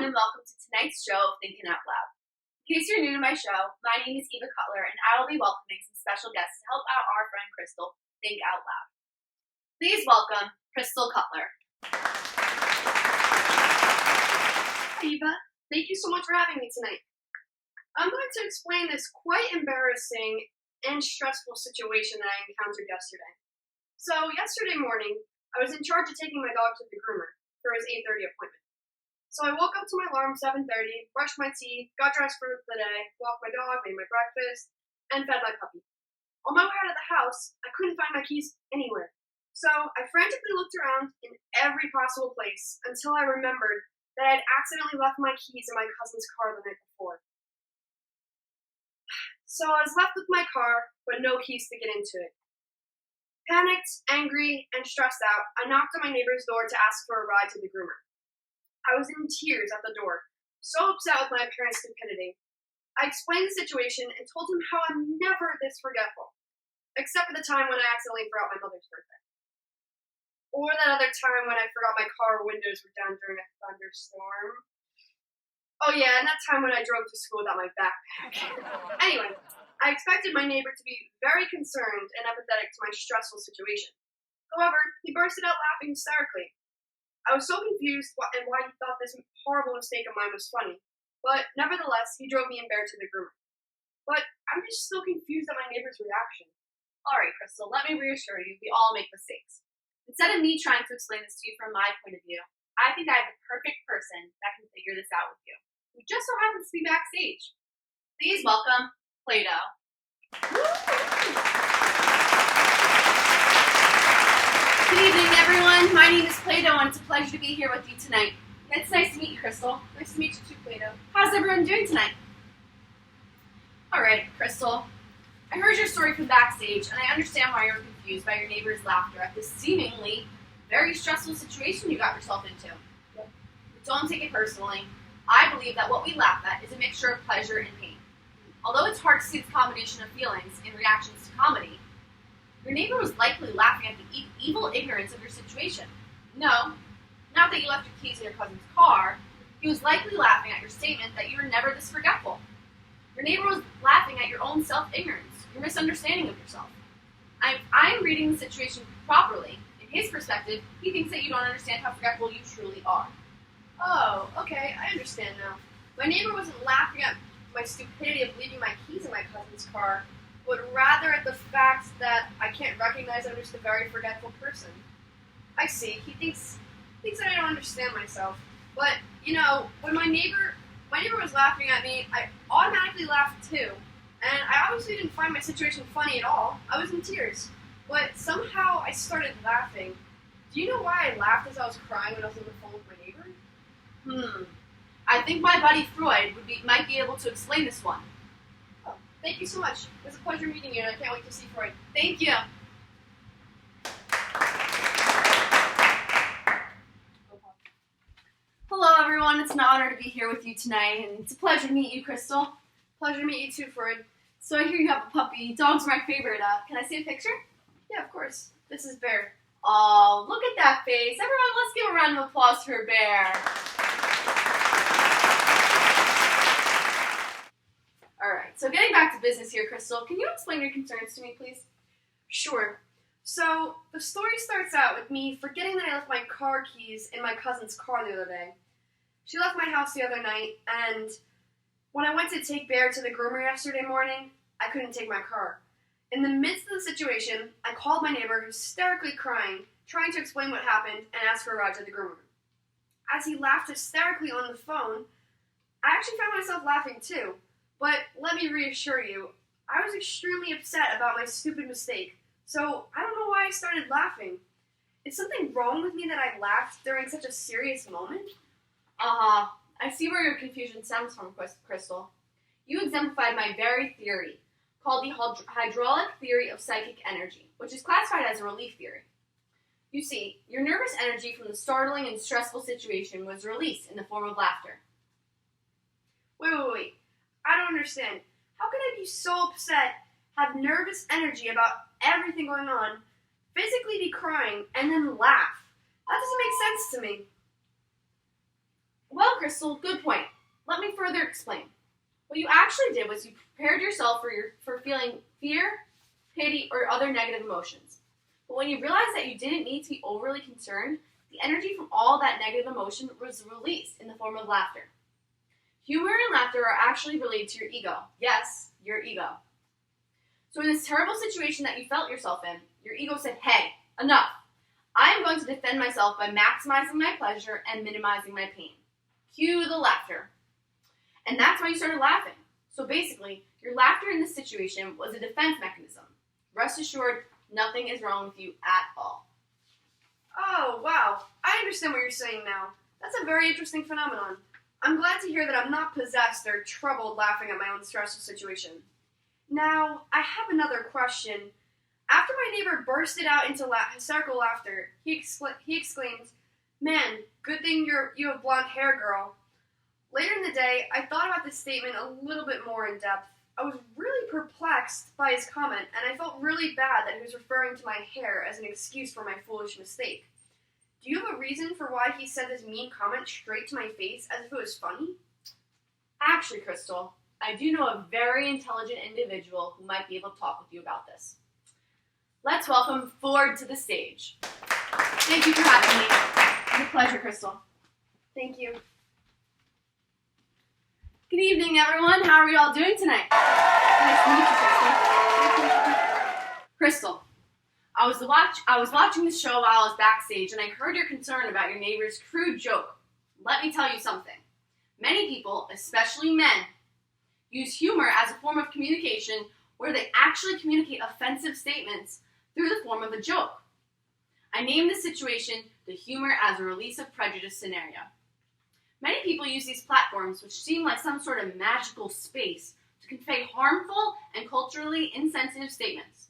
everyone, and welcome to tonight's show of Thinking Out Loud. In case you're new to my show, my name is Eva Cutler, and I will be welcoming some special guests to help out our friend Crystal think out loud. Please welcome Crystal Cutler. Hi, Eva. Thank you so much for having me tonight. I'm going to explain this quite embarrassing and stressful situation that I encountered yesterday. So, yesterday morning, I was in charge of taking my dog to the groomer for his 8:30 appointment. So I woke up to my alarm 7:30, brushed my teeth, got dressed for the day, walked my dog, made my breakfast, and fed my puppy. On my way out of the house, I couldn't find my keys anywhere. So I frantically looked around in every possible place until I remembered that I had accidentally left my keys in my cousin's car the night before. So I was left with my car, but no keys to get into it. Panicked, angry, and stressed out, I knocked on my neighbor's door to ask for a ride to the groomer. I was in tears at the door, so upset with my parents' stupidity. I explained the situation and told him how I'm never this forgetful, except for the time when I accidentally forgot my mother's birthday. Or that other time when I forgot my car windows were down during a thunderstorm. Oh yeah, and that time when I drove to school without my backpack. Anyway, I expected my neighbor to be very concerned and empathetic to my stressful situation. However, he bursted out laughing hysterically. I was so confused and why he thought this horrible mistake of mine was funny, but nevertheless, he drove me in bed to the groomer. But I'm just still confused at my neighbor's reaction. All right, Crystal, let me reassure you, we all make mistakes. Instead of me trying to explain this to you from my point of view, I think I have the perfect person that can figure this out with you, who just so happens to be backstage. Please welcome Play-Doh. Good evening, everyone. My name is Play-Doh, and it's a pleasure to be here with you tonight. It's nice to meet you, Crystal. Nice to meet you too, Play-Doh. How's everyone doing tonight? All right, Crystal. I heard your story from backstage, and I understand why you're confused by your neighbor's laughter at this seemingly very stressful situation you got yourself into. Yep. But don't take it personally. I believe that what we laugh at is a mixture of pleasure and pain. Although it's hard to see the combination of feelings in reactions to comedy, your neighbor was likely laughing at the evil ignorance of your situation. No, not that you left your keys in your cousin's car. He was likely laughing at your statement that you were never this forgetful. Your neighbor was laughing at your own self-ignorance, your misunderstanding of yourself. I'm reading the situation properly. In his perspective, he thinks that you don't understand how forgetful you truly are. Oh, okay, I understand now. My neighbor wasn't laughing at my stupidity of leaving my keys in my cousin's car, but rather at the fact that I can't recognize I'm just a very forgetful person. I see. He thinks that I don't understand myself. But, you know, when my neighbor was laughing at me, I automatically laughed too. And I obviously didn't find my situation funny at all. I was in tears. But somehow I started laughing. Do you know why I laughed as I was crying when I was on the phone with my neighbor? I think my buddy Freud might be able to explain this one. Oh, thank you so much. It was a pleasure meeting you, and I can't wait to see Freud. Thank you. Hello, everyone. It's an honor to be here with you tonight, and it's a pleasure to meet you, Crystal. Pleasure to meet you too, Freud. So I hear you have a puppy. Dogs are my favorite. Can I see a picture? Yeah, of course. This is Bear. Oh, look at that face. Everyone, let's give a round of applause for Bear. All right, so getting back to business here, Crystal, can you explain your concerns to me, please? Sure. So, the story starts out with me forgetting that I left my car keys in my cousin's car the other day. She left my house the other night, and when I went to take Bear to the groomer yesterday morning, I couldn't take my car. In the midst of the situation, I called my neighbor, hysterically crying, trying to explain what happened, and asked for a ride to the groomer. As he laughed hysterically on the phone, I actually found myself laughing too. But let me reassure you, I was extremely upset about my stupid mistake, so I don't know why I started laughing. Is something wrong with me that I laughed during such a serious moment? I see where your confusion stems from, Crystal. You exemplified my very theory, called the hydraulic theory of psychic energy, which is classified as a relief theory. You see, your nervous energy from the startling and stressful situation was released in the form of laughter. Wait. I don't understand. How could I be so upset, have nervous energy about everything going on, physically be crying, and then laugh? That doesn't make sense to me. Well, Crystal, good point. Let me further explain. What you actually did was you prepared yourself for feeling fear, pity, or other negative emotions. But when you realized that you didn't need to be overly concerned, the energy from all that negative emotion was released in the form of laughter. Humor and laughter are actually related to your ego. Yes, your ego. So in this terrible situation that you felt yourself in, your ego said, hey, enough. I am going to defend myself by maximizing my pleasure and minimizing my pain. Cue the laughter. And that's why you started laughing. So basically, your laughter in this situation was a defense mechanism. Rest assured, nothing is wrong with you at all. Oh, wow. I understand what you're saying now. That's a very interesting phenomenon. I'm glad to hear that I'm not possessed or troubled laughing at my own stressful situation. Now, I have another question. After my neighbor bursted out into hysterical laughter, he exclaimed, "Man, good thing you have blonde hair, girl." Later in the day, I thought about this statement a little bit more in depth. I was really perplexed by his comment, and I felt really bad that he was referring to my hair as an excuse for my foolish mistake. Do you have a reason for why he said this mean comment straight to my face as if it was funny? Actually, Crystal, I do know a very intelligent individual who might be able to talk with you about this. Let's welcome Ford to the stage. Thank you for having me. It's a pleasure, Crystal. Thank you. Good evening, everyone. How are we all doing tonight? Nice to meet you, Crystal. Crystal, I was watching the show while I was backstage, and I heard your concern about your neighbor's crude joke. Let me tell you something. Many people, especially men, use humor as a form of communication where they actually communicate offensive statements through the form of a joke. I named this situation the humor as a release of prejudice scenario. Many people use these platforms, which seem like some sort of magical space, to convey harmful and culturally insensitive statements.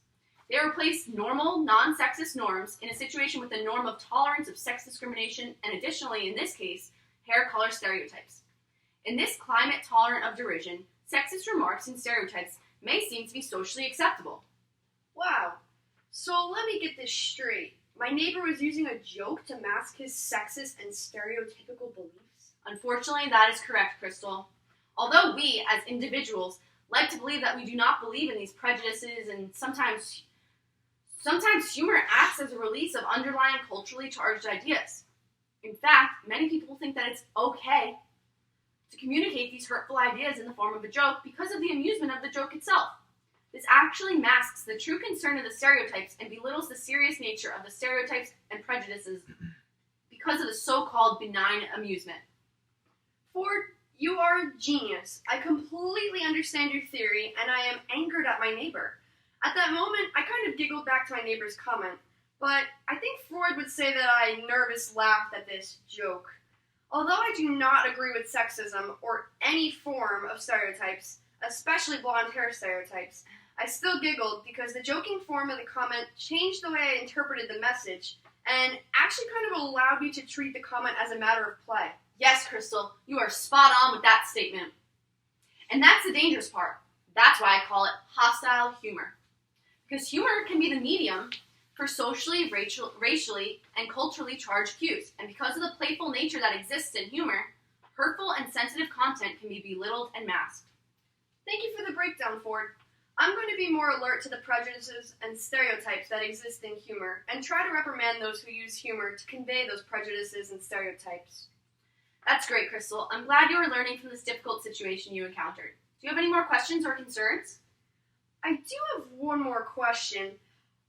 They replace normal, non-sexist norms in a situation with the norm of tolerance of sex discrimination and additionally, in this case, hair color stereotypes. In this climate tolerant of derision, sexist remarks and stereotypes may seem to be socially acceptable. Wow. So let me get this straight. My neighbor was using a joke to mask his sexist and stereotypical beliefs? Unfortunately, that is correct, Crystal. Although we, as individuals, like to believe that we do not believe in these prejudices and sometimes humor acts as a release of underlying culturally charged ideas. In fact, many people think that it's okay to communicate these hurtful ideas in the form of a joke because of the amusement of the joke itself. This actually masks the true concern of the stereotypes and belittles the serious nature of the stereotypes and prejudices because of the so-called benign amusement. Ford, you are a genius. I completely understand your theory, and I am angered at my neighbor. At that moment, I kind of giggled back to my neighbor's comment, but I think Freud would say that I nervous laughed at this joke. Although I do not agree with sexism or any form of stereotypes, especially blonde hair stereotypes, I still giggled because the joking form of the comment changed the way I interpreted the message and actually kind of allowed me to treat the comment as a matter of play. Yes, Crystal, you are spot on with that statement. And that's the dangerous part. That's why I call it hostile humor. Because humor can be the medium for socially, racially, and culturally charged cues. And because of the playful nature that exists in humor, hurtful and sensitive content can be belittled and masked. Thank you for the breakdown, Ford. I'm going to be more alert to the prejudices and stereotypes that exist in humor and try to reprimand those who use humor to convey those prejudices and stereotypes. That's great, Crystal. I'm glad you are learning from this difficult situation you encountered. Do you have any more questions or concerns? I do have one more question.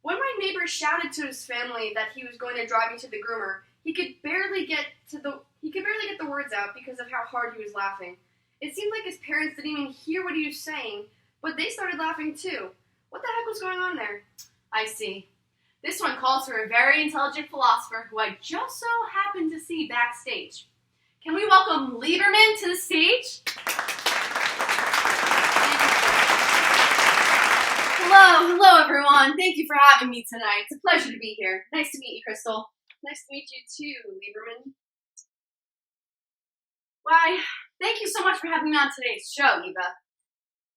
When my neighbor shouted to his family that he was going to drive me to the groomer, he could barely get the words out because of how hard he was laughing. It seemed like his parents didn't even hear what he was saying, but they started laughing too. What the heck was going on there? I see. This one calls for a very intelligent philosopher who I just so happened to see backstage. Can we welcome Lieberman to the stage? Hello everyone. Thank you for having me tonight. It's a pleasure to be here. Nice to meet you, Crystal. Nice to meet you too, Lieberman. Why, thank you so much for having me on today's show, Eva.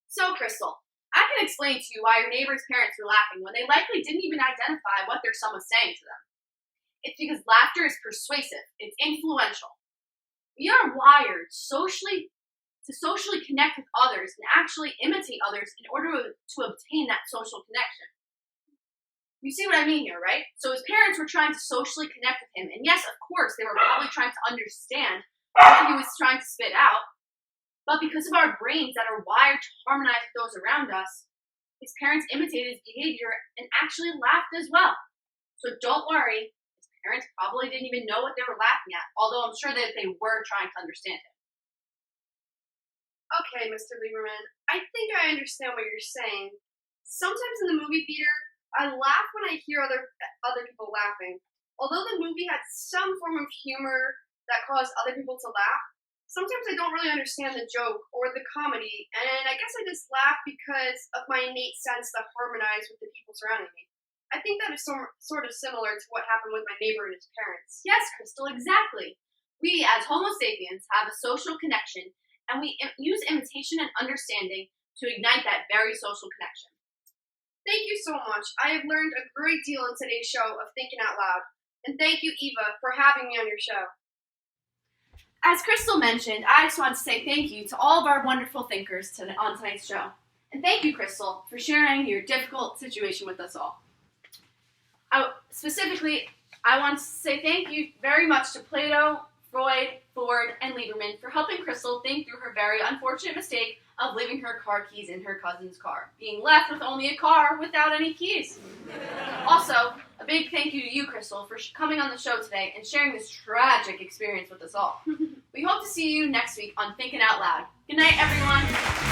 So, Crystal, I can explain to you why your neighbor's parents were laughing when they likely didn't even identify what their son was saying to them. It's because laughter is persuasive. It's influential. We are wired to socially connect with others and actually imitate others in order to obtain that social connection. You see what I mean here, right? So his parents were trying to socially connect with him, and yes, of course, they were probably trying to understand what he was trying to spit out, but because of our brains that are wired to harmonize with those around us, his parents imitated his behavior and actually laughed as well. So don't worry, his parents probably didn't even know what they were laughing at, although I'm sure that they were trying to understand him. Okay, Mr. Lieberman, I think I understand what you're saying. Sometimes in the movie theater, I laugh when I hear other people laughing. Although the movie had some form of humor that caused other people to laugh, sometimes I don't really understand the joke or the comedy, and I guess I just laugh because of my innate sense to harmonize with the people surrounding me. I think that is sort of similar to what happened with my neighbor and his parents. Yes, Crystal, exactly. We, as Homo sapiens, have a social connection, and we use imitation and understanding to ignite that very social connection. Thank you so much. I have learned a great deal in today's show of Thinking Out Loud. And thank you, Eva, for having me on your show. As Crystal mentioned, I just want to say thank you to all of our wonderful thinkers on tonight's show. And thank you, Crystal, for sharing your difficult situation with us all. Specifically, I want to say thank you very much to Plato, Freud, Ford, and Lieberman for helping Crystal think through her very unfortunate mistake of leaving her car keys in her cousin's car, being left with only a car without any keys. Also, a big thank you to you, Crystal, for coming on the show today and sharing this tragic experience with us all. We hope to see you next week on Thinking Out Loud. Good night, everyone.